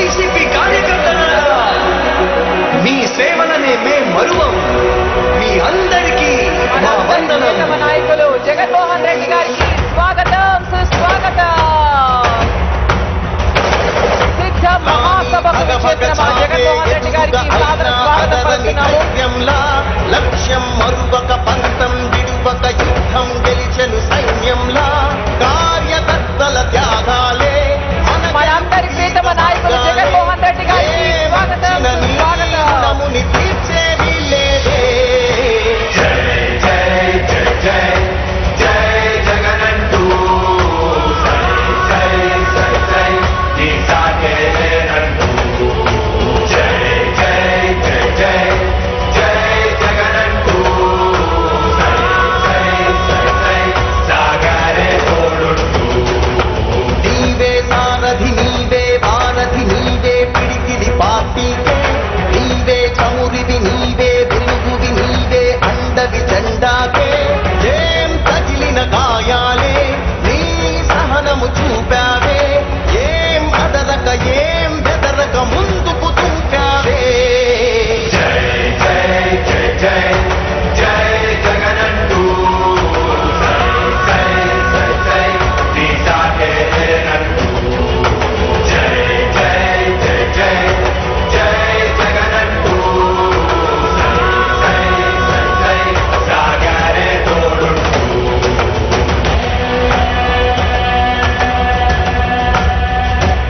YCP కార్యకర్తలారా, మీ సేవలనే మే మరువం. మీ అందరికీ మా వందనం. నాయకులు జగన్మోహన్ రెడ్డి గారికి స్వాగతం, సుస్వాగతం. సిద్ధ మహాసభకు విచ్చేసిన మా జగన్మోహన్ రెడ్డి గారికి సాదర స్వాగతం పలుకుతున్నాము. లక్ష్యం మరువక పంతం విడువక యుద్ధం గెలిచెను సైన్యంలా కార్యకర్తల త్యాగాలే మనందరి ప్రీతమ నాయకులు జగన్మోహన్ రెడ్డి గారికి స్వాగతం, సుస్వాగతం. తీర్చేది లేదే. జై జై జై జై జై జగనంటూ సై సై సై నీ సాగే లేనంటూ. జై జై జై జై జై జగనంటూ సై సై సై సై సాగరే తోడుంటూ. నీవే సారథి నీవే వారధి నీవే పిడికిలి పార్టీకే. నీవే చమురివి నీవే వెలుగువి నీవే అండవి జెండాకే. ఏం తగిలిన గాయాలే నీ సహనము చూపావే. ఏం అదరక ఏం బెదరక ముందుకు చూపావే. జై జై జై జై జై జగనంటూ సై సై సై సై నీ సాగే లేనంటూ. జై జై జై జై జై జగనంటూ సై సై సై సై సాగరే తోడుంటూ.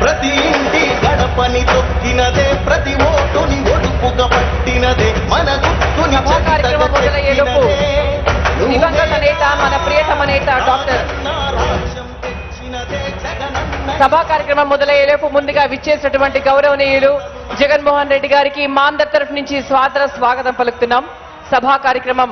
ప్రతి ఇంటి గడపని తొక్కినదే, ప్రతి ఓటుని ఒడుపుగా పట్టినదే, మన గుర్తుని సభా కార్యక్రమం మొదలయ్యేలోపు దివంగత నేత మన ప్రియతమ నేత డాక్టర్ సభా కార్యక్రమం మొదలయ్యేలోపు ముందుగా విచ్చేసినటువంటి గౌరవనీయులు జగన్మోహన్ రెడ్డి గారికి మా అందరి తరఫు నుంచి సాదర స్వాగతం పలుకుతున్నాం. సభా కార్యక్రమం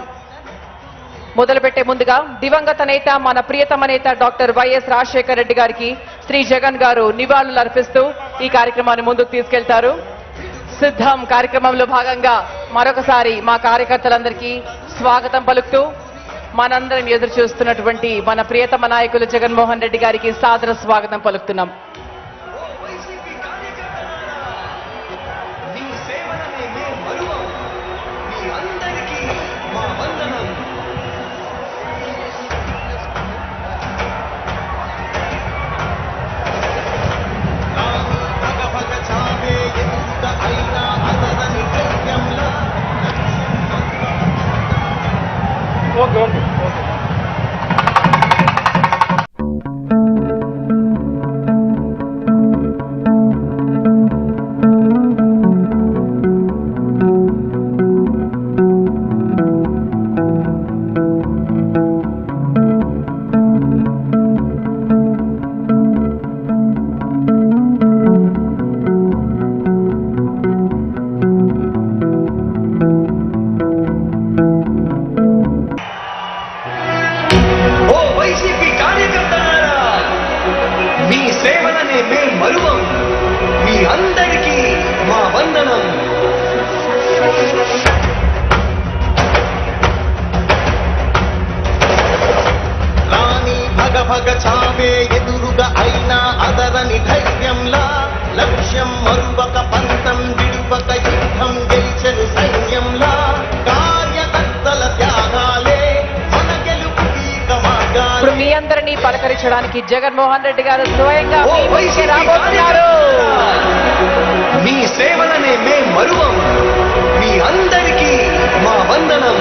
మొదలుపెట్టే ముందుగా దివంగత నేత మన ప్రియతమ నేత డాక్టర్ వైఎస్ రాజశేఖర రెడ్డి గారికి శ్రీ జగన్ గారు నివాళులు అర్పిస్తూ ఈ కార్యక్రమాన్ని ముందుకు తీసుకెళ్తారు. సిద్ధం కార్యక్రమంలో భాగంగా మరొకసారి మా కార్యకర్తలందరికీ స్వాగతం పలుకుతూ మనందరం ఎదురు చూస్తున్నటువంటి మన ప్రియతమ నాయకులు జగన్మోహన్ రెడ్డి గారికి సాదర స్వాగతం పలుకుతున్నాం. వైసీపీ కార్యకర్తలారా, మీ సేవలనే మే మరువం. మీ అందరికీ మా వందనం. భగ భగ చావే ఎదుట అయినా అదరని ధైర్యంలా. ఓ వైసీపీ కార్యకర్తలారా, మీ సేవలనే మే మరువం. మీ అందరికీ మా వందనం. రాణి భగ భగ చావే ఎదురుగా అయినా అదరని ధైర్యంలా. లక్ష్యం మరువక పంతం విడువక యుద్ధం గెలిచెను సైన్యంలా కార్యకర్తల త్యాగాలే మన గెలుపుకి మార్గాలే. ఇప్పుడు మీ అందరినీ పలకరించడానికి జగన్మోహన్ రెడ్డి గారు స్వయంగా ఓ మీ ముందుకి వైసీపీ రాబోతున్నారు. కార్యకర్తలారా, మీ సేవలనే మే మరువం. మీ అందరికీ మా వందనం.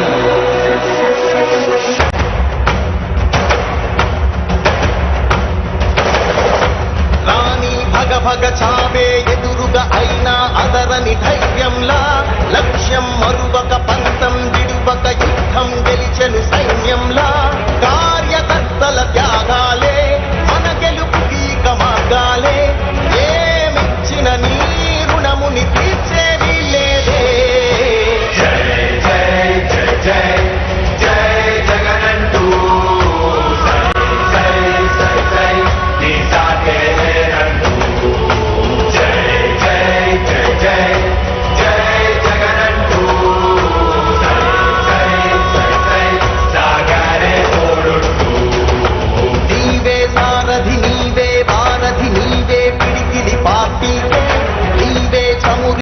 రాణి భగ భగ చావే ఎదురుగా అయినా అదరని ధైర్యంలా. లక్ష్యం మరువక పంతం విడువక యుద్ధం గెలిచెను సైన్యంలా